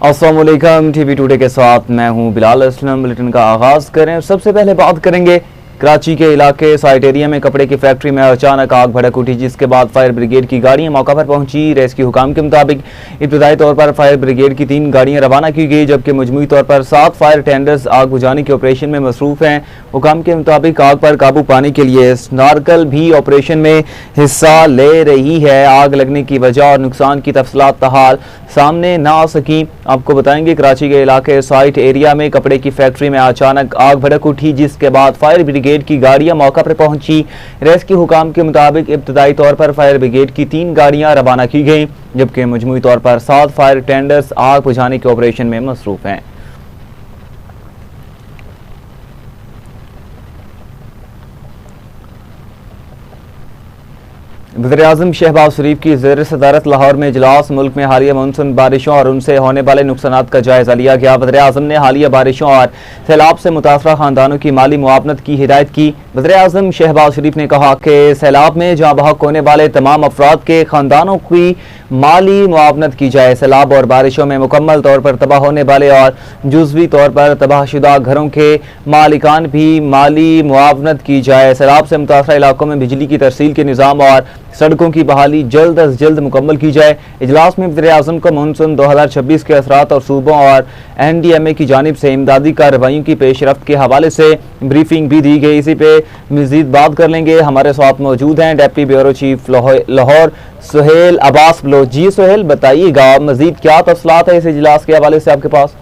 अस्सलामुअलैकुम। TV today के साथ मैं हूं बिलाल असलम। बुलेटिन का आगाज करें। सबसे पहले बात करेंगे कराची के इलाके साइट एरिया में कपड़े की फैक्ट्री में अचानक आग भड़क उठी, जिसके बाद फायर ब्रिगेड की गाड़ियां मौका पर पहुंची। रेस्क्यू हुकाम के मुताबिक इब्तदाई तौर पर फायर ब्रिगेड की 3 गाड़ियां रवाना की गई, जबकि मजमूई तौर पर 7 फायर टेंडर्स आग बुझाने के ऑपरेशन में मसरूफ हैं। हुकाम के मुताबिक आग पर काबू पाने के लिए स्नॉर्कल भी ऑपरेशन में हिस्सा ले रही है। आग लगने की वजह और नुकसान की तफसीलात ताहाल सामने ना आ सकी। आपको बताएंगे कराची के इलाके साइट एरिया में कपड़े की फैक्ट्री में अचानक आग भड़क उठी, जिसके बाद फायर ब्रिगेड की गाड़ियां मौका पर पहुंची। रेस्क्यू हुकाम के मुताबिक इब्तदाई तौर पर फायर ब्रिगेड की 3 गाड़ियां रवाना की गई, जबकि मजमूई तौर पर 7 फायर टेंडर्स आग बुझाने के ऑपरेशन में मसरूफ हैं। वज़ीर-ए-आज़म शहबाज शरीफ की ज़ेर सदारत लाहौर में इजलास। मुल्क में हालिया मानसून बारिशों और उनसे होने वाले नुकसानात का जायजा लिया गया। वज़ीर-ए-आज़म ने हालिया बारिशों और सैलाब से मुतासरा खानदानों की माली मुआवनत की हिदायत की। वज़ीर-ए-आज़म शहबाज शरीफ ने कहा कि सैलाब में जहाँ बहक होने वाले तमाम अफराद के खानदानों की माली मुआवनत की जाए। सैलाब और बारिशों में मुकम्मल तौर पर तबाह होने वाले और जुज़वी तौर पर तबाहशुदा घरों के मालिकान भी माली मुआवनत की जाए। सैलाब से मुतासरा इलाकों में बिजली की तरसील के निज़ाम और सड़कों की बहाली जल्द अज जल्द मुकम्मल की जाए। इजलास में वज़ीर-ए-आज़म को मानसून 2026 के असरात और सूबों और NDMA की जानिब से इमदादी कार्रवाइयों की पेशरफ्त के हवाले से ब्रीफिंग भी दी गई। इसी पे मज़ीद बात कर लेंगे। हमारे साथ मौजूद हैं deputy bureau chief Lahore Suhail Abbas Baloch. जी सुहेल, बताइएगा मज़ीद क्या तफसीलात है इस इजलास के हवाले से आपके पास?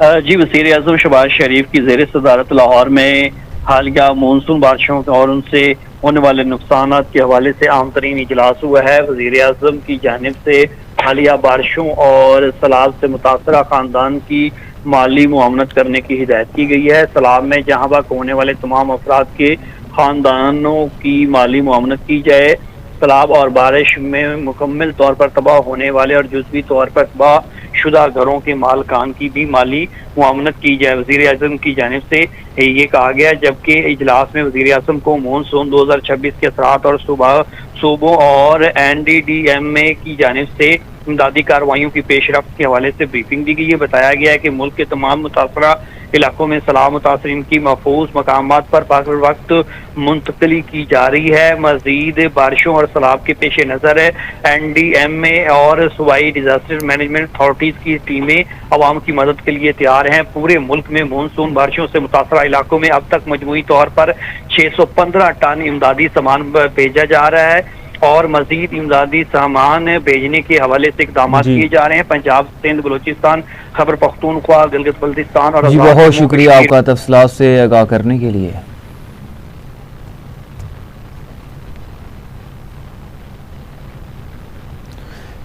जी, वज़ीर-ए-आज़म शहबाज शरीफ की ज़ेर सदारत लाहौर में हालिया मानसून बारिशों और उनसे होने वाले नुकसान के हवाले से आम तरीन इजलास हुआ है। वज़ीर-ए-आज़म की जानिब से हालिया बारिशों और सैलाब से मुतासरा खानदान की माली मुआवनत करने की हिदायत की गई है। सैलाब में जहाँ बहक होने वाले तमाम अफराद के खानदानों की माली मुआवनत की जाए। सैलाब और बारिश में मुकम्मल तौर पर तबाह होने वाले और जुज़वी तौर पर तबाह शुदा घरों के मालकान की भी माली मुआवनत की जाए। वज़ीर-ए-आज़म की जानिब से ये कहा गया, जबकि इजलास में वज़ीर-ए-आज़म को मानसून 2026 के असरात और सूबों और NDDMA की जानिब से इमदादी कार्रवाइयों की पेशरफ्त के हवाले से ब्रीफिंग दी गई है। बताया गया है कि मुल्क के तमाम मुतासरा इलाकों में सैलाब मुतासरीन की महफूज मकामात पर बर वक्त मुंतकली की जा रही है। मजीद बारिशों और सैलाब के पेश नज़र NDMA और सूबाई डिजास्टर मैनेजमेंट अथॉरिटीज़ की टीमें अवाम की मदद के लिए तैयार हैं। पूरे मुल्क में मानसून बारिशों से मुतासरा इलाकों में अब तक मजमूई तौर पर 615 टन इमदादी सामान भेजा जा रहा है और मजीद इमदादी सामान भेजने के हवाले से इकदाम किए जा रहे हैं। पंजाब, सिंध, बलूचिस्तान, खैबर पख्तूनख्वा, गिलगित बल्तिस्तान और बहुत शुक्रिया आपका तफसीलात से आगाह करने के लिए।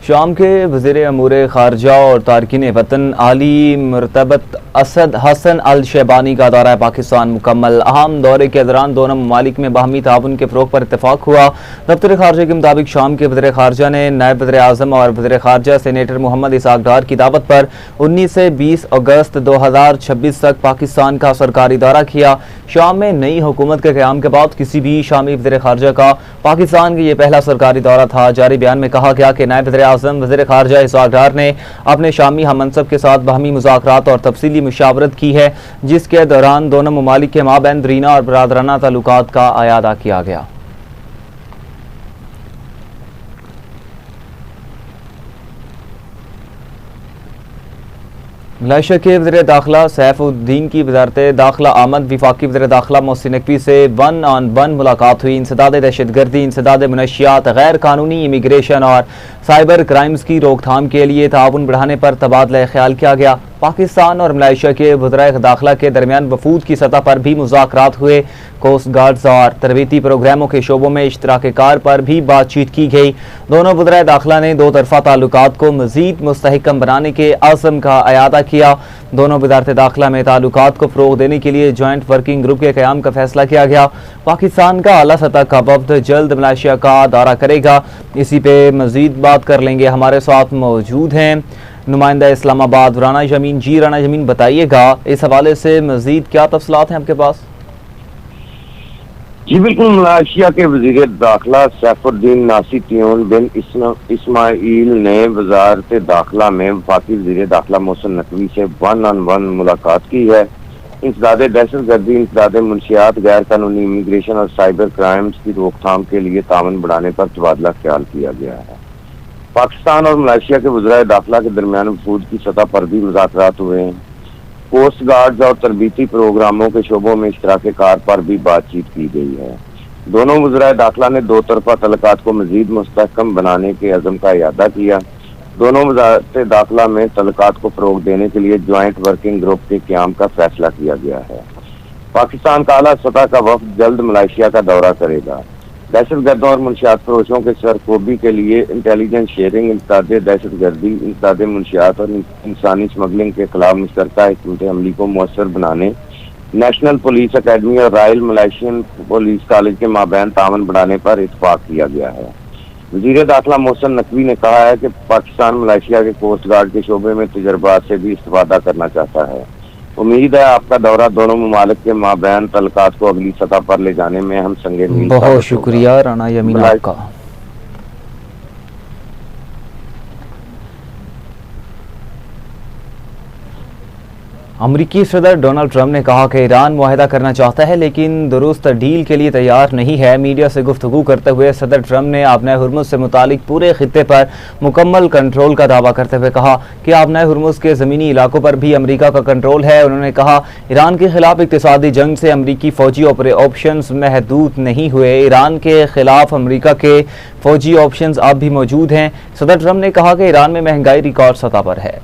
शाम के वज़ीर अमूर खारजा और तारकिन वतन आली मरतबत असद हसन अल शैबानी का दौरा पाकिस्तान मुकम्मल। अहम दौरे के दौरान दोनों ममालिक में बाहमी ताउन के फ़रोग़ पर इत्तफाक हुआ। दफ्तर खारजा के मुताबिक शाम के वज़ीर खारजा ने नायब वज़ीर-ए-आज़म और वज़ीर खारजा सेनेटर मोहम्मद इसहाक डार की दावत पर 19 से 20 अगस्त 2026 तक पाकिस्तान का सरकारी दौरा किया। शाम में नई हुकूमत के क़याम के बाद किसी भी शामी वज़ीर खारजा का पाकिस्तान का ये पहला सरकारी दौरा था। जारी बयान में कहा गया कि नायब वज़ीर खारजा इसहाक डार ने अपने शामी हममनसब के साथ बाहमी मुज़ाकरात और तफसीली मुशावरत की है, जिसके दौरान दोनों ममालिक के माबैन दरीना और बरादराना ताल्लुकात का आयादा किया गया। मलेशिया के वज़ीर दाखिला सैफुद्दीन की वज़ारत दाखिला आमद वफाकी वज़ीर दाखिला मोहसिन नकवी से 1-on-1 मुलाकात हुई। इंसदाद दहशतगर्दी, इंसदाद मनशियात, गैर कानूनी इमिग्रेशन और साइबर क्राइम्स की रोकथाम के लिए ताउन बढ़ाने पर तबादला ख्याल किया गया। पाकिस्तान और मलेशिया के वज़राए दाखिला के दरमियान वफूद की सतह पर भी मुज़ाकरात हुए। कोस्ट गार्ड्स और तरबीती प्रोग्रामों के शोबों में इश्तराक कार पर भी बातचीत की गई। दोनों वज़राए दाखिला ने दो तरफ़ा ताल्लुकात को मज़ीद मुस्तहकम बनाने के आज़म का अयादा किया। दोनों वज़ारत दाखिला में ताल्लुकात को फ़रोग़ देने के लिए जॉइंट वर्किंग ग्रुप के क़याम का फैसला किया गया। पाकिस्तान का आला सतह का वफ़द जल्द मलेशिया का दौरा करेगा। इसी पे मज़ीद बात कर लेंगे। हमारे साथ मौजूद हैं नुमाइंदा इस्लामाबाद राना जमीन। जी राना जमीन, बताइएगा इस हवाले से मज़ीद क्या तफसीलात हैं आपके पास? जी बिल्कुल, मलेशिया के वजीर दाखिला सैफुद्दीन नासिर बिन इस्माइल ने वजारत दाखिला में वफाकी वजीर दाखिला मोहसिन नकवी से 1-on-1 मुलाकात की है। इंसदाद दहशतगर्दी, इंसदाद मुनशियात, गैर कानूनी इमिग्रेशन और साइबर क्राइम्स की रोकथाम के लिए ताउन बढ़ाने पर तबादला ख्याल किया गया है। पाकिस्तान और मलेशिया के वज़राए दाखिला के दरमियान वफूद की सतह पर भी मुज़ाकरात हुए हैं। कोस्ट गार्ड्स और तरबीती प्रोग्रामों के शोबों में इश्तराक कार पर भी बातचीत की गई है। दोनों वज़राए दाखिला ने दो तरफा तल्लुकात को मज़ीद मुस्तहकम बनाने के अज़म का इयादा किया। दोनों वज़ारत दाखिला में तल्लुकात को फ़रोग़ देने के लिए ज्वाइंट वर्किंग ग्रुप के क़याम का फैसला किया गया है। पाकिस्तान का आला सतह का वफ़द जल्द मलेशिया का दौरा करेगा। दहशतगर्दों और मुनशियात फरोशों के सरकोबी के लिए इंटेलिजेंस शेयरिंग, इंसदाद दहशतगर्दी, इंसदाद मुनशियात और इंसानी स्मगलिंग के खिलाफ मुश्तरका हिकमत अमली को मौसर बनाने, नेशनल पुलिस अकेडमी और रॉयल मलेशियन पुलिस कॉलेज के माबैन तावन बढ़ाने पर इत्तफाक किया गया है। वज़ीर दाखिला मोहसिन नकवी ने कहा है कि पाकिस्तान मलेशिया के कोस्ट गार्ड के शोबे में तजर्बात से भी इस्तेफादा करना चाहता है। उम्मीद है आपका दौरा दोनों ममालिक के माबैन तल्लुकात को अगली सतह पर ले जाने में हम संगे मील। बहुत शुक्रिया राना यमीन आपका। अमरीकी सदर डोनाल्ड ट्रंप ने कहा कि ईरान मुआहदा करना चाहता है लेकिन दुरुस्त डील के लिए तैयार नहीं है। मीडिया से गुफ्तगू करते हुए सदर ट्रंप ने आपनाए हुर्मुज़ से मुतालिक पूरे खित्ते पर मुकम्मल कंट्रोल का दावा करते हुए कहा कि आपनाए हुर्मुज़ के ज़मीनी इलाकों पर भी अमरीका का कंट्रोल है। उन्होंने कहा ईरान के खिलाफ इक़्तिसादी जंग से अमरीकी फ़ौजी ऑप्शंस महदूद नहीं हुए। ईरान के खिलाफ अमरीका के फ़ौजी ऑप्शंस अब भी मौजूद हैं। सदर ट्रंप ने कहा कि ईरान में महंगाई रिकॉर्ड सतह पर है।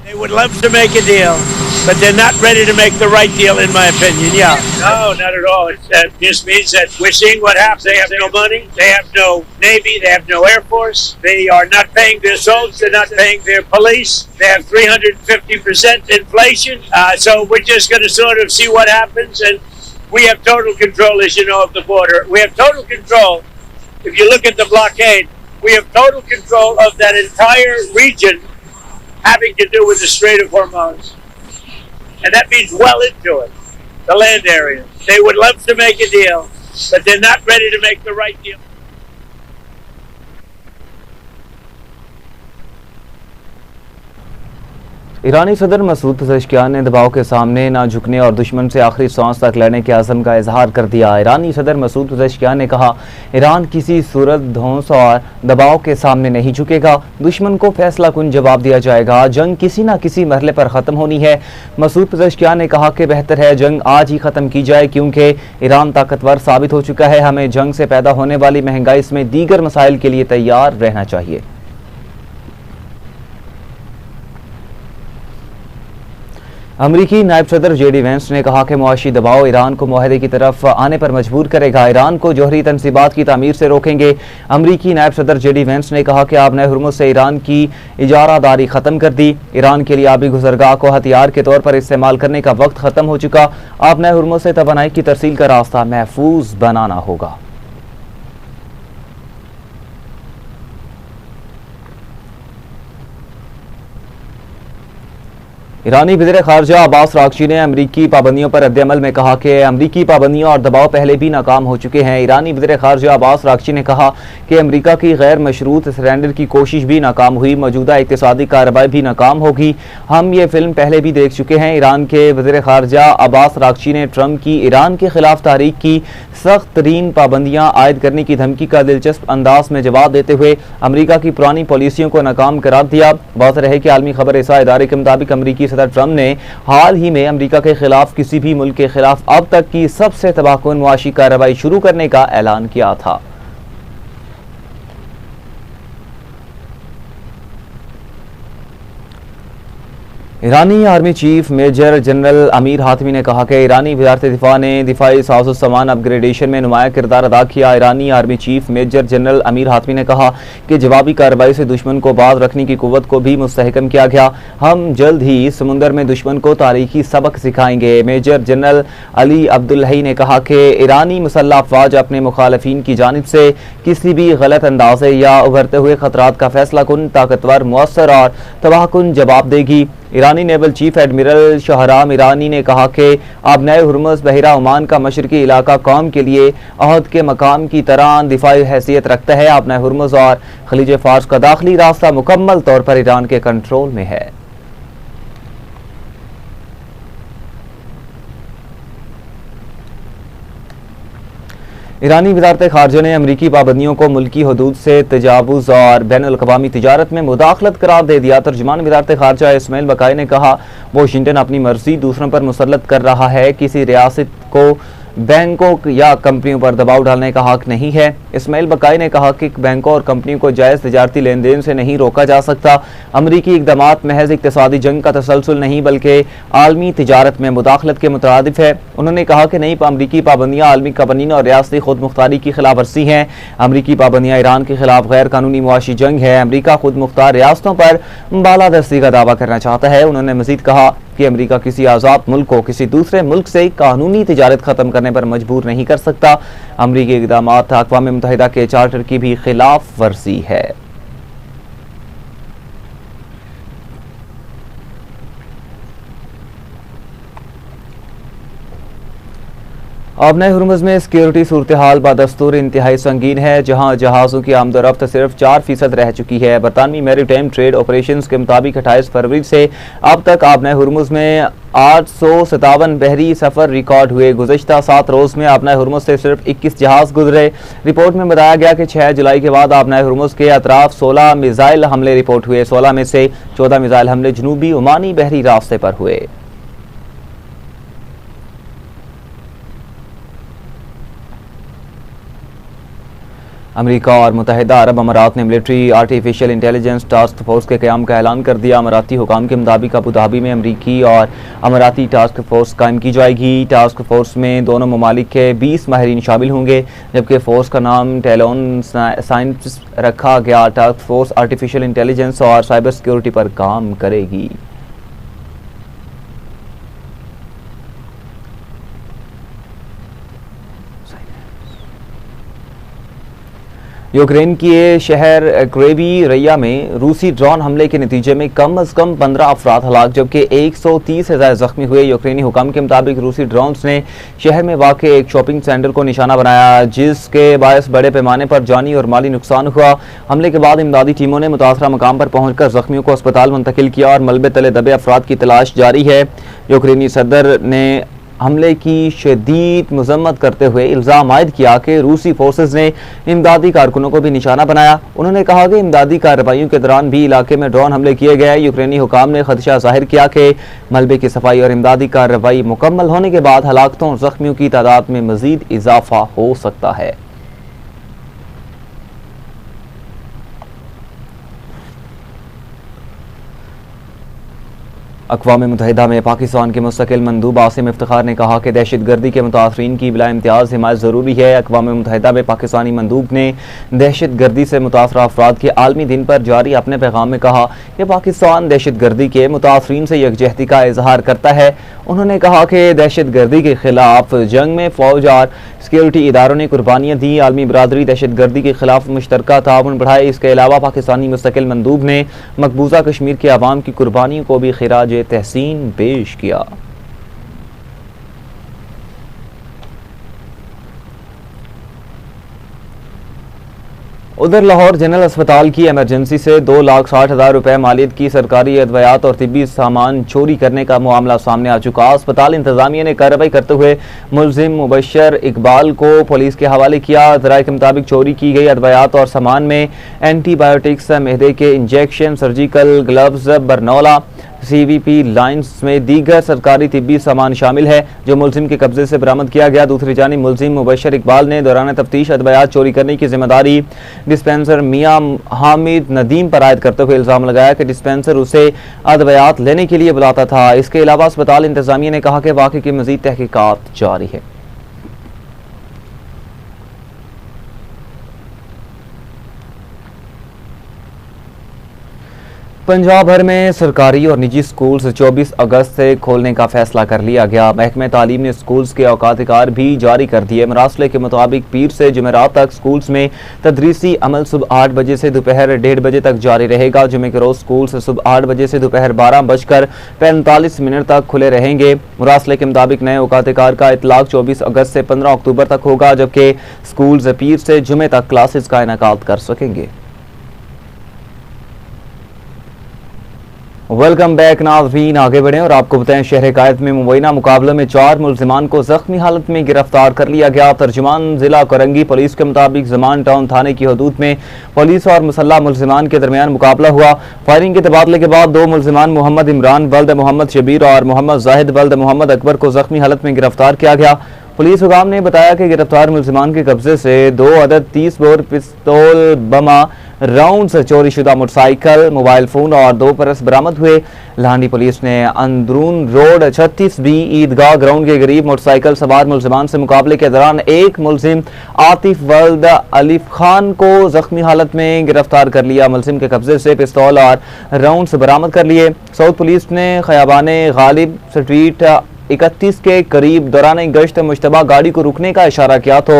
They would love to make a deal, but they're not ready to make the right deal, in my opinion. Yeah. No, not at all. It just means that we're seeing what happens. They have no money. They have no Navy. They have no Air Force. They are not paying their soldiers. They're not paying their police. They have 350% inflation. So we're just going to sort of see what happens. And we have total control, as you know, of the border. We have total control. If you look at the blockade, we have total control of that entire region having to do with the Strait of Hormuz. And that means well into it, the land area. They would love to make a deal, but they're not ready to make the right deal. ईरानी सदर मसूद पज़ेश्कियान ने दबाव के सामने ना झुकने और दुश्मन से आखिरी सांस तक लड़ने के अज़म का इजहार कर दिया। ईरानी सदर मसूद पज़ेश्कियान ने कहा, ईरान किसी सूरत धौंस और दबाव के सामने नहीं झुकेगा। दुश्मन को फैसला कुन जवाब दिया जाएगा। जंग किसी न किसी मरहले पर ख़त्म होनी है। मसूद पज़ेश्कियान ने कहा कि बेहतर है जंग आज ही ख़त्म की जाए क्योंकि ईरान ताकतवर साबित हो चुका है। हमें जंग से पैदा होने वाली महंगाई समेत दीगर मसाइल के लिए तैयार रहना चाहिए। अमरीकी नायब सदर जेडी वेंस ने कहा कि मुआशी दबाव ईरान को मुआहदे की तरफ आने पर मजबूर करेगा। ईरान को जौहरी तनसीबात की तामीर से रोकेंगे। अमरीकी नायब सदर जेडी वेंस ने कहा कि आपने हुर्मुज़ से ईरान की इजारादारी ख़त्म कर दी। ईरान के लिए आबी गुजरगाह को हथियार के तौर पर इस्तेमाल करने का वक्त ख़त्म हो चुका। आपने हुर्मुज़ से तवानाई की तरसील का रास्ता महफूज बनाना होगा। ईरानी वज़ीर ख़ारजा अब्बास रागची ने अमरीकी पाबंदियों पर रद्द-ए-अमल में कहा कि अमरीकी पाबंदियां और दबाव पहले भी नाकाम हो चुके हैं। ईरानी वज़ीर ख़ारजा अब्बास रागची ने कहा कि अमरीका की गैर मशरूत सरेंडर की कोशिश भी नाकाम हुई, मौजूदा इक़्तिसादी कार्रवाई भी नाकाम होगी। हम ये फिल्म पहले भी देख चुके हैं। ईरान के वज़ीर ख़ारजा अब्बास रागची ने ट्रंप की ईरान के खिलाफ तारीख की सख्त तरीन पाबंदियां आयद करने की धमकी का दिलचस्प अंदाज में जवाब देते हुए अमरीका की पुरानी पॉलिसियों को नाकाम करार दिया। बात रहे कि आलमी खबर रसा इदारे के मुताबिक अमरीकी सदर ट्रंप ने हाल ही में अमरीका के खिलाफ किसी भी मुल्क के खिलाफ अब तक की सबसे तबाहकुन मुआशी कार्रवाई शुरू करने का ऐलान किया था। ईरानी army chief major general Amir Hatami ने कहा कि ईरानी वज़ारत दिफा ने दिफाई साज़ो सामान अपग्रेडेशन में नुमाया किरदार अदा किया। ईरानी army chief major general Amir Hatami ने कहा कि जवाबी कार्रवाई से दुश्मन को बाज रखने की कुव्वत को भी मुस्तहकम किया गया। हम जल्द ही समुंदर में दुश्मन को तारीखी सबक सिखाएंगे। मेजर जनरल अली अब्दुल्लही ने कहा कि ईरानी मुसल्लह अफवाज अपने मुखालफिन की जानिब से किसी भी गलत अंदाजे या उभरते हुए खतरात का फैसला कुन, ताकतवर, मुअस्सर और तबाहकुन जवाब देगी। ईरानी नेवल चीफ एडमिरल शहराम ईरानी ने कहा कि अब नए हुर्मुज़ बहिरा ओमान का मशरकी इलाका कौम के लिए अहद के मकाम की तरह दिफाई हैसियत रखता है। अब नए हुर्मुज़ और खलीज फार्स का दाखिली रास्ता मुकम्मल तौर पर ईरान के कंट्रोल में है। ईरानी वज़ारत ख़ारजा ने अमरीकी पाबंदियों को मुल्की हदूद से तजावुज़ और बैनुल-अक़वामी तिजारत में मुदाखलत करार दे दिया। तर्जुमान वज़ारत ख़ारजा इस्माइल बकाई ने कहा, वाशिंगटन अपनी मर्जी दूसरों पर मुसल्लत कर रहा है, किसी रियासत को बैंकों या कंपनियों पर दबाव डालने का हक नहीं है। इस्माइल बकाई ने कहा कि बैंकों और कंपनियों को जायज़ तिजारती लेन देन से नहीं रोका जा सकता। अमरीकी इक़दामात महज इक़्तिसादी जंग का तसलसल नहीं बल्कि आलमी तिजारत में मुदाखलत के मुतरादिफ है। उन्होंने कहा कि नई अमरीकी पाबंदियाँ आलमी कवानीन और रियासती खुद मुख्तारी की खिलाफ वर्जी हैं। अमरीकी पाबंदियाँ ईरान के खिलाफ गैर कानूनी मुआशी जंग है। अमरीका खुद मुख्तार रियासतों पर बालादस्ती का दावा करना चाहता है। उन्होंने मजीद कहा कि अमरीका किसी आज़ाद मुल्क को किसी दूसरे मुल्क से कानूनी तिजारत ख़त्म करने पर मजबूर नहीं कर सकता। अमरीकी इक़दामात अक़वाम मुत्तहिदा के चार्टर की भी खिलाफ वर्जी है। अब नए हुर्मुज़ में सिक्योरिटी सूरत हाल बदस्तूर इंतहाई संगीन है, जहाँ जहाज़ों की आमदोरफ्त सिर्फ 4% रह चुकी है। बरतानवी मैरीटाइम ट्रेड ऑपरेशंस के मुताबिक 28 फरवरी से अब तक अब नए हुर्मुज़ में 857 बहरी सफ़र रिकॉर्ड हुए। गुज़श्ता 7 रोज़ में अब नए हुर्मुज़ से सिर्फ 21 जहाज़ गुजरे। रिपोर्ट में बताया गया कि 6 जुलाई के बाद अब नए हुर्मुज़ के अतराफ 16 मिसाइल हमले रिपोर्ट हुए। 16 में से 14 मिसाइल हमले जनूबी ओमानी बहरी रास्ते पर हुए। अमेरिका और मुत्तहिदा अरब अमारात ने military artificial intelligence task force के क़याम का ऐलान कर दिया। अमाराती हुकाम के मुताबिक अबू धाबी में अमरीकी और अमाराती टास्क फोर्स कायम की जाएगी। टास्क फोर्स में दोनों ममालिक के 20 माहिरीन शामिल होंगे, जबकि फोर्स का नाम टेलोन साइंस रखा गया। टास्क फोर्स आर्टिफिशियल इंटेलिजेंस और साइबर सिक्योरिटी पर काम करेगी। यूक्रेन के शहर क्रेवी रैया में रूसी ड्रोन हमले के नतीजे में कम अज़ कम 15 अफराद हलाक जबकि 130 से ज़्यादा जख्मी हुए। यूक्रेनी हुकाम के मुताबिक रूसी ड्रोन्स ने शहर में वाक़े एक शॉपिंग सेंटर को निशाना बनाया, जिसके बायस बड़े पैमाने पर जानी और माली नुकसान हुआ। हमले के बाद इमदादी टीमों ने मुतासरा मकाम पर पहुंचकर जख्मियों को अस्पताल मुंतकिल किया और मलबे तले दबे अफराद की तलाश जारी है। यूक्रेनी सदर ने हमले की शदीद मजम्मत करते हुए इल्ज़ाम आयद किया कि रूसी फोर्सेज ने इमदादी कारकुनों को भी निशाना बनाया। उन्होंने कहा कि इमदादी कार्रवाइयों के दौरान भी इलाके में ड्रोन हमले किए गए। यूक्रेनी हुकाम ने खदशा जाहिर किया कि मलबे की सफाई और इमदादी कार्रवाई मुकम्मल होने के बाद हलाकतों और जख्मियों की तादाद में मजीद इजाफा हो सकता है। अक़वाम मुत्तहिदा में पाकिस्तान के मुस्तकिल मंदूब आसिम इफ्तिखार ने कहा कि दहशत गर्दी के मुतासरीन की बिला इम्तियाज़ हिमायत ज़रूरी है। अक़वाम मुत्तहिदा में पाकिस्तानी मंदूब ने दहशत गर्दी से मुतासरा अफराद के आलमी दिन पर जारी अपने पैगाम में कहा कि पाकिस्तान दहशत गर्दी के मुतासरीन से यकजहती का इजहार करता है। उन्होंने कहा कि दहशत गर्दी के खिलाफ जंग में फ़ौज और सिक्योरिटी इदारों ने कुर्बानियाँ दी। आलमी बरादरी दहशत गर्दी के खिलाफ मुश्तरका ताउन बढ़ाए। इसके अलावा पाकिस्तानी मुस्तकिल मंदूब ने मकबूजा कश्मीर के अवाम की कुर्बानियों को भी खिराज तहसीन पेश किया। उधर लाहौर जनरल अस्पताल की एमरजेंसी से 2,60,000 रुपए मालियत की सरकारी अद्वियात और तिब्बी सामान चोरी करने का मामला सामने आ चुका। अस्पताल इंतजामिया ने कार्रवाई करते हुए मुलजिम मुबशर इकबाल को पुलिस के हवाले किया। ज़राए के मुताबिक चोरी की गई अद्वियात और सामान में एंटीबायोटिक्स, मैदे के इंजेक्शन, सर्जिकल ग्लव्स, बरनौला, CVP लाइन्स में दीगर सरकारी तिब्बी सामान शामिल है, जो मुलजिम के कब्जे से बरामद किया गया। दूसरी जानिब मुलजिम मुबशर इकबाल ने दौरान तफ्तीश अद्वियात चोरी करने की जिम्मेदारी डिस्पेंसर मियां हामिद नदीम पर आयद करते हुए इल्ज़ाम लगाया कि डिस्पेंसर उसे अद्वियात लेने के लिए बुलाता था। इसके अलावा अस्पताल इंतजामिया ने कहा कि वाक़े की मज़ीद तहकीकात जारी है। पंजाब भर में सरकारी और निजी स्कूल्स 24 अगस्त से खोलने का फैसला कर लिया गया। महकमे तालीम ने स्कूल्स के औकात-ए-कार भी जारी कर दिए। मरासले के मुताबिक पीर से जुमेरात तक स्कूल्स में तदरीसी अमल सुबह 8 बजे से दोपहर 1:30 बजे तक जारी रहेगा। जुमे के रोज स्कूल्स सुबह 8 बजे से दोपहर 12:45 तक खुले रहेंगे। मरासले के मुताबिक नए औकात-ए-कार का इतलाक 24 अगस्त से 15 अक्टूबर तक होगा, जबकि स्कूल्स पीर से जुमे तक क्लासेस का इनेकाद कर सकेंगे। वेलकम बैक नाज़रीन, आगे बढ़ें और आपको बताएं शहर कायद में मुबैना मुकाबले में 4 मुल्जिमान को जख्मी हालत में गिरफ्तार कर लिया गया। तर्जुमान जिला कोरंगी पुलिस के मुताबिक जमान टाउन थाने की हदूद में पुलिस और मुसल्लह मुल्जिमान के दरमियान मुकाबला हुआ। फायरिंग के तबादले के बाद 2 मुल्जिमान मोहम्मद इमरान वल्द मोहम्मद शबीर और मोहम्मद जाहिद वल्द मोहम्मद अकबर को जख्मी हालत में गिरफ्तार किया गया। पुलिस हुकाम ने बताया कि गिरफ्तार मुल्जिमान के कब्जे से 2 अदद 30 बोर पिस्तौल, बमा, राउंड से चोरी शुदा मोटरसाइकिल, मोबाइल फोन और 2 परस बरामद हुए। लाहनी पुलिस ने अंदरून रोड 36B ईदगाह ग्राउंड के करीब मोटरसाइकिल सवार मुल्जिमान से मुकाबले के दौरान एक मुल्जिम आतिफ वल्द अलीफ खान को जख्मी हालत में गिरफ्तार कर लिया। मुल्जिम के कब्जे से पिस्तौल और राउंड बरामद कर लिए। साउथ पुलिस ने खयाबाने गालिब स्ट्रीट 31 के करीब दौरान गश्त मुश्तबा गाड़ी को रुकने का इशारा किया तो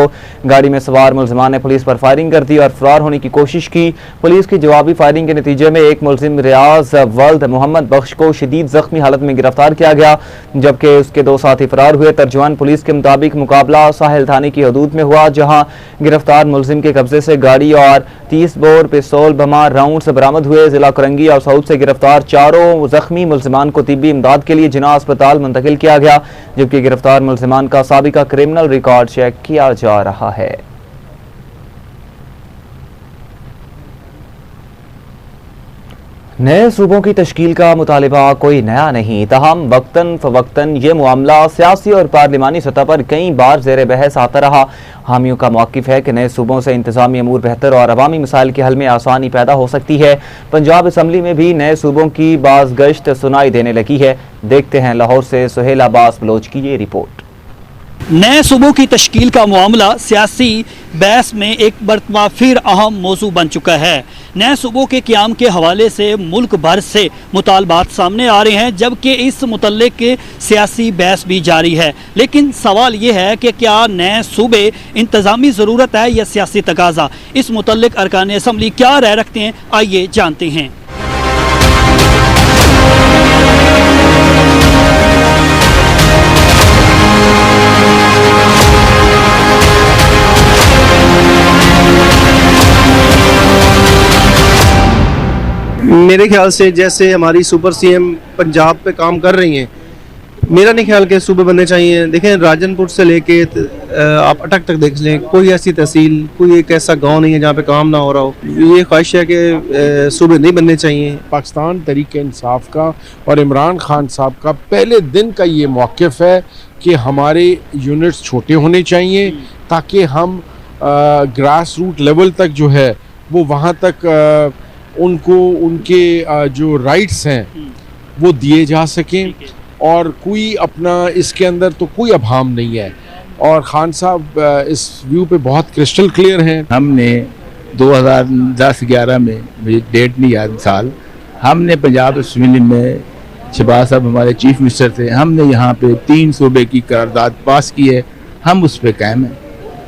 गाड़ी में सवार मुल्जिमान ने पुलिस पर फायरिंग कर दी और फरार होने की कोशिश की। पुलिस की जवाबी फायरिंग के नतीजे में एक मुल्जिम रियाज वल्द मोहम्मद बख्श को शदीद जख्मी हालत में गिरफ्तार किया गया, जबकि उसके 2 साथी फरार हुए। तर्जुमान पुलिस के मुताबिक मुकाबला साहिल थाने की हदूद में हुआ, जहाँ गिरफ्तार मुल्जिम के कब्जे से गाड़ी और 30 बोर पिस्तौल, बमा, राउंड बरामद हुए। जिला कोरंगी और साउथ से गिरफ्तार 4 जख्मी मुल्जिमान को तिब्बी इमदाद के लिए जिना अस्पताल मुंतकिल किया गया, जबकि गिरफ्तार मुल्जिमान का साबिका क्रिमिनल रिकॉर्ड चेक किया जा रहा है। नए सूबों की तश्कील का मुतालिबा कोई नया नहीं, तहम वक्तन फवक्तन ये मामला सियासी और पार्लिमानी सतह पर कई बार ज़ेर बहस आता रहा। हामियों का मौक़िफ़ है कि नए सूबों से इंतज़ामी अमूर बेहतर और अवामी मसाइल के हल में आसानी पैदा हो सकती है। पंजाब असम्बली में भी नए सूबों की बाज़गश्त सुनाई देने लगी है। देखते हैं लाहौर से सुहेल अब्बास बलोच की ये रिपोर्ट। नए सूबों की तश्कील का मामला सियासी बहस में एक मरतबा फिर अहम मौजू बन चुका है। नए सूबों के क़याम के हवाले से मुल्क भर से मुतालबात सामने आ रहे हैं, जबकि इस मुतल्लिक़ के सियासी बहस भी जारी है। लेकिन सवाल ये है कि क्या नए सूबे इंतज़ामी ज़रूरत है या सियासी तकाज़ा? इस मुतल्लिक़ अरकान असम्बली क्या राय रखते हैं, आइए जानते हैं। मेरे ख्याल से जैसे हमारी सुपर सीएम पंजाब पे काम कर रही हैं, मेरा नहीं ख्याल के सूबे बनने चाहिए। देखें, राजनपुर से लेके आप अटक तक देख लें, कोई ऐसी तहसील, कोई एक ऐसा गांव नहीं है जहाँ पे काम ना हो रहा हो। ये ख्वाहिश है कि सूबे नहीं बनने चाहिए। पाकिस्तान तहरीक इंसाफ का और इमरान खान साहब का पहले दिन का ये मौक़िफ़ है कि हमारे यूनिट्स छोटे होने चाहिए ताकि हम ग्रास रूट लेवल तक जो है वो वहाँ तक उनको उनके जो राइट्स हैं वो दिए जा सकें, और कोई अपना इसके अंदर तो कोई अभाम नहीं है। और खान साहब इस व्यू पे बहुत क्रिस्टल क्लियर हैं। हमने 2010-11 में, मुझे डेट नहीं याद साल, हमने पंजाब असेंबली में, शहबाज साहब हमारे चीफ मिनिस्टर थे, हमने यहाँ पे 3 सूबे की करारदाद पास की है। हम उस पर कायम हैं।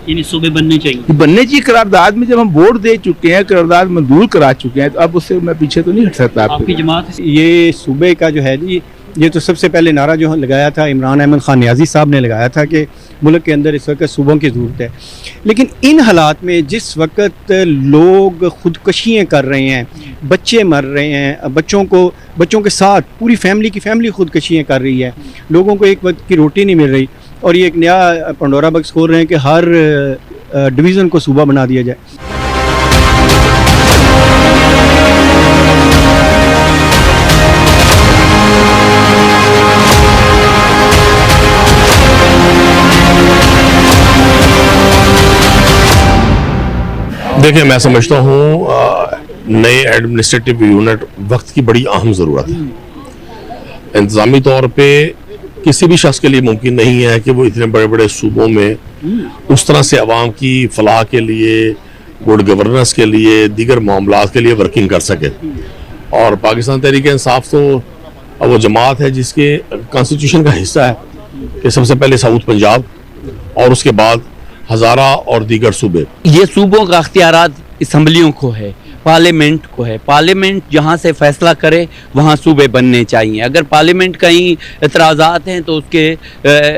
इन सूबे बनने चाहिए करारदाद में जब हम वोट दे चुके हैं, करारदाद मंजूर करा चुके हैं, तो अब उससे मैं पीछे तो नहीं हट सकता। आपकी जमात ये सूबे का जो है जी, ये तो सबसे पहले नारा जो लगाया था इमरान अहमद खान नियाज़ी साहब ने लगाया था कि मुल्क के अंदर इस वक्त सूबों की ज़रूरत है। लेकिन इन हालात में जिस वक्त लोग खुदकशियाँ कर रहे हैं, बच्चे मर रहे हैं, बच्चों के साथ पूरी फैमिली खुदकशियाँ कर रही है, लोगों को एक वक्त की रोटी नहीं मिल रही, और ये एक नया पंडोरा बक्स खोल रहे हैं कि हर डिवीज़न को सूबा बना दिया जाए। देखिए, मैं समझता हूँ नए एडमिनिस्ट्रेटिव यूनिट वक्त की बड़ी अहम ज़रूरत है। इंतज़ामी तौर पे किसी भी शख्स के लिए मुमकिन नहीं है कि वो इतने बड़े बड़े सूबों में उस तरह से आवाम की फलाह के लिए, गुड गवर्नेंस के लिए, दीगर मामलात के लिए वर्किंग कर सके। और पाकिस्तान तहरीक इंसाफ तो वो जमात है जिसके कॉन्स्टिट्यूशन का हिस्सा है कि सबसे पहले साउथ पंजाब और उसके बाद हज़ारा और दीगर सूबे। ये सूबों का अख्तियारात असम्बलियों को है, पार्लियामेंट को है। पार्लियामेंट जहाँ से फैसला करे वहाँ सूबे बनने चाहिए। अगर पार्लियामेंट कहीं एतराज़ात हैं तो उसके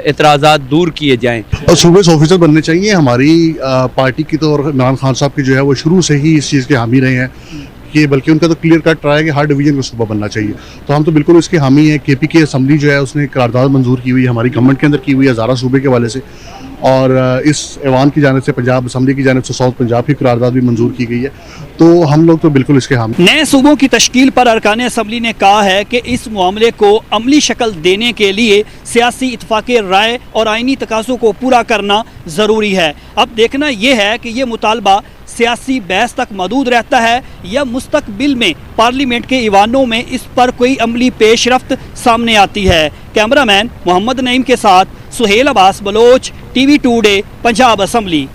एतराज़ात दूर किए जाएं। और सूबे से ऑफिसर बनने चाहिए। हमारी पार्टी की तो और इमरान खान साहब की जो है वो शुरू से ही इस चीज़ के हामी रहे हैं कि बल्कि उनका तो क्लियर कट रहा है कि हर डिवीजन को सूबा बनना चाहिए। तो हम तो बिल्कुल इसके हामी हैं। KP की असम्बली जो है उसने करारदाद मंजूर की हुई है, हमारी गवर्नमेंट के अंदर की हुई है हज़ारा सूबे के हवाले से, और इस ऐवान की जानिब से पंजाब असम्बली की जानिब से साउथ पंजाब की करारदाद भी मंजूर की गई है। तो हम लोग तो बिल्कुल इसके हामी। नए सूबों की तश्कील पर अरकान असम्बली ने कहा है कि इस मामले को अमली शक्ल देने के लिए सियासी इत्फाक राय और आइनी तकाज़ों को पूरा करना ज़रूरी है। अब देखना यह है कि ये मुतालबा सियासी बहस तक महदूद रहता है या मुस्तकबिल में पार्लियामेंट के ईवानों में इस पर कोई अमली पेशरफ्त सामने आती है। कैमरामैन मोहम्मद नईम के साथ Suhail Abbas Baloch, TV today, Punjab assembly.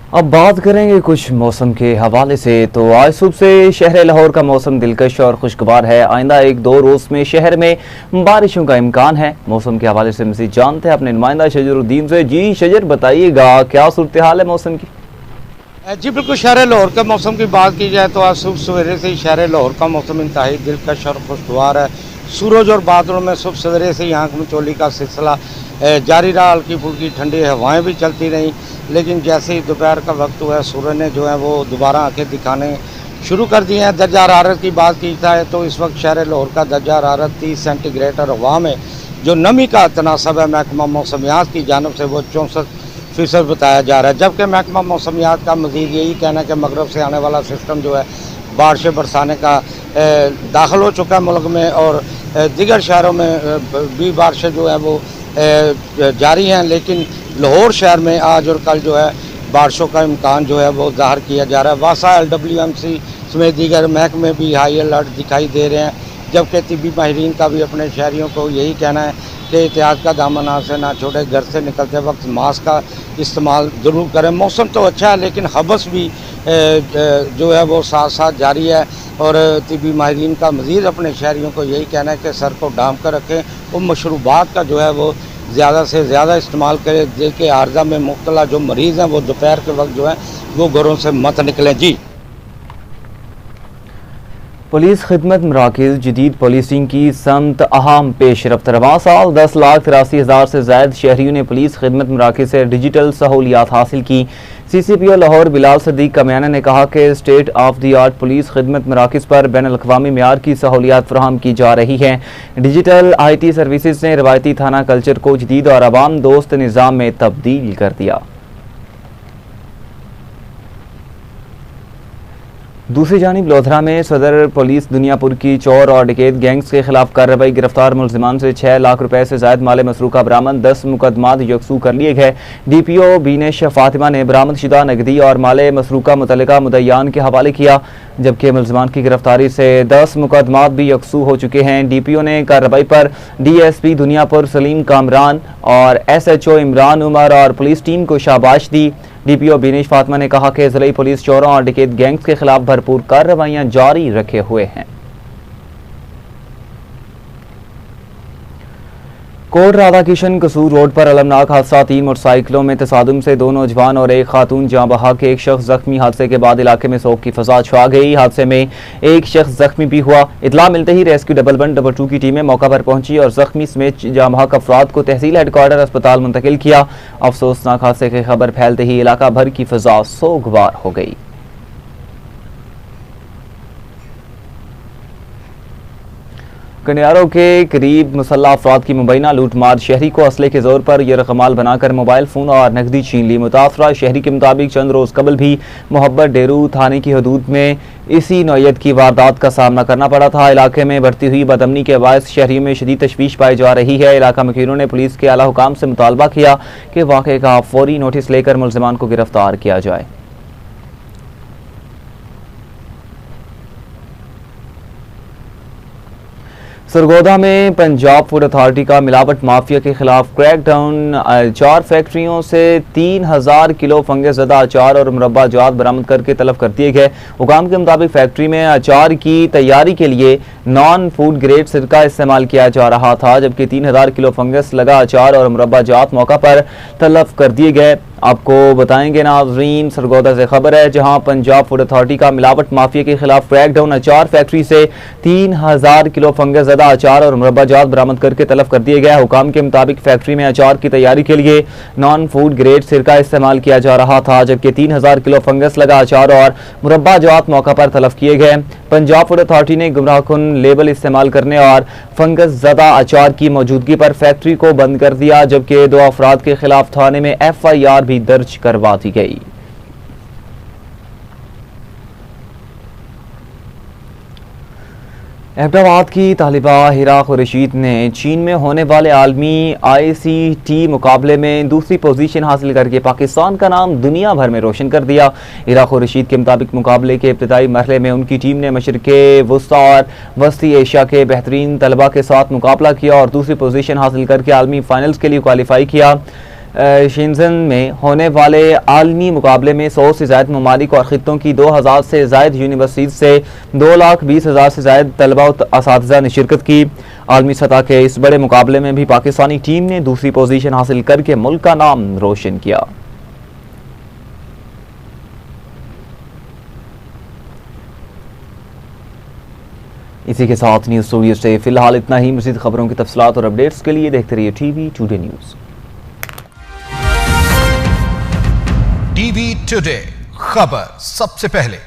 अब बात करेंगे कुछ मौसम के हवाले से। तो आज सुबह से शहर लाहौर का मौसम दिलकश और खुशगवार है। आइंदा 1-2 रोज़ में शहर में बारिशों का इम्कान है। मौसम के हवाले से मज़ीद जानते हैं अपने नुमाइंदा शजरुद्दीन से। जी शजर, बताइएगा क्या सूरत हाल है मौसम की? जी बिल्कुल, शहर लाहौर के मौसम की बात की जाए तो आज सुबह सवेरे से ही शहर लाहौर का मौसम इंतहाई दिलकश और खुशगवार है। सूरज और बादलों में सुबह सवेरे से ही आँख मिचौली का सिलसिला जारी रहा। हल्की फुल्की ठंडी हवाएं भी चलती रहीं, लेकिन जैसे ही दोपहर का वक्त हुआ सूरज ने जो है वो दोबारा आंखें दिखाने शुरू कर दिए हैं। दर्जा हरारत की बात की जाए तो इस वक्त शहर लाहौर का दर्जा हरारत 30 सेंटीग्रेड और हवा में जो नमी का तनासब है महकमा मौसमियात की जानब से वो 64% बताया जा रहा है। जबकि महकमा मौसमियात का मज़ीद यही कहना है कि मगरब से आने वाला सिस्टम जो है बारिशें बरसाने का दाखिल हो चुका है मुल्क में, और दीगर शहरों में भी बारिशें जो है वो जारी हैं। लेकिन लाहौर शहर में आज और कल जो है बारिशों का इम्कान जो है वो ज़ाहिर किया जा रहा है। वासा LWMC समेत दीगर महकमे भी हाई अलर्ट दिखाई दे रहे हैं, जबकि तिब्बी माहिरीन का भी अपने शहरियों को यही कहना है कि एहतियात का दामन हाथ से ना छोड़े, घर से निकलते वक्त मास्क का इस्तेमाल ज़रूर करें। मौसम तो अच्छा है लेकिन हबस भी जो है वो साथ साथ जारी है, और तिब्बी माहिरीन का मज़ीद अपने शहरियों को यही कहना है कि सर को ढांप कर रखें और मशरूबात का जो है वो ज़्यादा से ज़्यादा इस्तेमाल करें, जिसके आर्जा में मुब्तला जो मरीज़ हैं वो दोपहर के वक्त जो है वो घरों से मत निकलें। जी पुलिस खिदमत मराकिज़ जदीद पुलिसिंग की समत अहम पेशरफ्त। रवां साल 10,83,000 से ज़ायद शहरियों ने पुलिस खिदमत मराकिज़ से डिजिटल सहूलियात हासिल की। CCPO लाहौर बिलाल सदीक कमियाना ने कहा कि state of the art police खिदमत मराकिज़ पर बैन अल-अक़वामी मेयार की सहूलियात फराहम की जा रही हैं। डिजिटल IT सर्विसेज ने रवायती थाना कल्चर को जदीद और आवाम दोस्त निज़ाम में तब्दील कर दिया। दूसरी जानिब लोधरा में सदर पुलिस दुनियापुर की चोर और डकैत गैंग्स के खिलाफ कार्रवाई। गिरफ्तार मुलजिमान से 6 लाख रुपए से ज़ायद माल मसरूका बरामद। 10 मुकदमात यकसू कर लिए गए। DPO बीनेश फातिमा ने बरामद शुदा नकदी और माल मसरूका मुतल्लिका मुद्दईयान के हवाले किया, जबकि मुलजिमान की गिरफ्तारी से 10 मुकदमात भी यकसू हो चुके हैं। DPO ने कार्रवाई पर DSP दुनियापुर सलीम कामरान और SHO इमरान उमर और पुलिस टीम को शाबाश दी। DPO बीनेश फातिमा ने कहा कि ज़िले पुलिस चोरों और डकैत गैंग्स के खिलाफ भरपूर कार्रवाइयां जारी रखे हुए हैं। कोट राधा किशन कसूर रोड पर अलमनाक हादसा। 3 मोटरसाइकिलों में तसादुम से 2 नौजवान और 1 खातून जाँ बहक। एक शख्स जख्मी। हादसे के बाद इलाके में शोक की फजा छा गई। हादसे में एक शख्स जख्मी भी हुआ। इतला मिलते ही रेस्क्यू डबल 1 डबल 2 की टीमें मौका पर पहुंची और जख्मी समेत जाँ बहक अफराद को तहसील हेडक्वार्टर अस्पताल मुंतकिल किया। अफसोसनाक हादसे की खबर फैलते ही इलाका भर की फजा सोगवार हो गई। कनियारों के करीब मुसल्लह अफराद की मुबैना लूटमार। शहरी को असले के जोर पर यरगमाल बनाकर मोबाइल फ़ोन और नकदी छीन ली। मुतासरा शहरी के मुताबिक चंद रोज़ कबल भी मोहब्बत डेरू थाने की हदूद में इसी नौयत की वारदात का सामना करना पड़ा था। इलाके में बढ़ती हुई बदअमनी के बायस शहरियों में शदीद तशवीश पाई जा रही है। इलाका मकीरों ने पुलिस के आला हुकाम से मुतालबा किया कि वाक़े का फौरी नोटिस लेकर मुलजिमान को गिरफ्तार किया जाए। सरगोदा में पंजाब फूड अथॉरिटी का मिलावट माफिया के खिलाफ क्रैकडाउन। 4 फैक्ट्रियों से 3000 किलो फंगस ज़दा अचार और मुरब्बा जात बरामद करके तलब कर दिए गए। हुकाम के मुताबिक फैक्ट्री में अचार की तैयारी के लिए नॉन फूड ग्रेड सिरका इस्तेमाल किया जा रहा था, जबकि 3000 किलो फंगस लगा अचार और मुरब्बा जात मौका पर तलब कर दिए गए। आपको बताएंगे नाजरीन, सरगोदा से खबर है जहां पंजाब फूड अथॉरिटी का मिलावट माफिया के खिलाफ क्रैकडाउन। अचार फैक्ट्री से 3000 किलो फंगस ज़दा अचार और मुरब्बा जात बरामद करके तलब कर दिए गए। हुकाम के मुताबिक फैक्ट्री में अचार की तैयारी के लिए नॉन फूड ग्रेड सिरका इस्तेमाल किया जा रहा था, जबकि 3000 किलो फंगस लगा अचार और मुरब्बा जात मौका पर तलब किए गए। पंजाब फूड अथॉरिटी ने गुमराहकुन लेबल इस्तेमाल करने और फंगस ज़दा अचार की मौजूदगी पर फैक्ट्री को बंद कर दिया, जबकि 2 अफराद के खिलाफ थाने में FIR भी दर्ज करवा दी गई। अहमदाबाद की तालिबा हिरा खुर्शीद ने चीन में होने वाले आलमी ICT मुकाबले में दूसरी पोजीशन हासिल करके पाकिस्तान का नाम दुनिया भर में रोशन कर दिया। हिरा खुर्शीद के मुताबिक मुकाबले के इब्तिदाई मरहले में उनकी टीम ने मशरिक़े वस्ता और वस्ती एशिया के बेहतरीन तलबा के साथ मुकाबला किया और दूसरी पोजीशन हासिल करके आलमी फाइनल्स के लिए क्वालिफाई किया। शेंजन में होने वाले आलमी मुकाबले में 100 से ज़ायद ममालिक और ख़ित्तों की 2000 से ज़ायद यूनिवर्सिटी से 2,20,000 से ज़ायद तलबा और असातिज़ा ने शिरकत की। आलमी सतह के इस बड़े मुकाबले में भी पाकिस्तानी टीम ने दूसरी पोजीशन हासिल करके मुल्क का नाम रोशन किया। इसी के साथ न्यूज़ स्टूडियो से फिलहाल इतना ही। मज़ीद खबरों की तफसीलात और अपडेट्स के लिए देखते रहिए TV today news. TV today, खबर सबसे पहले।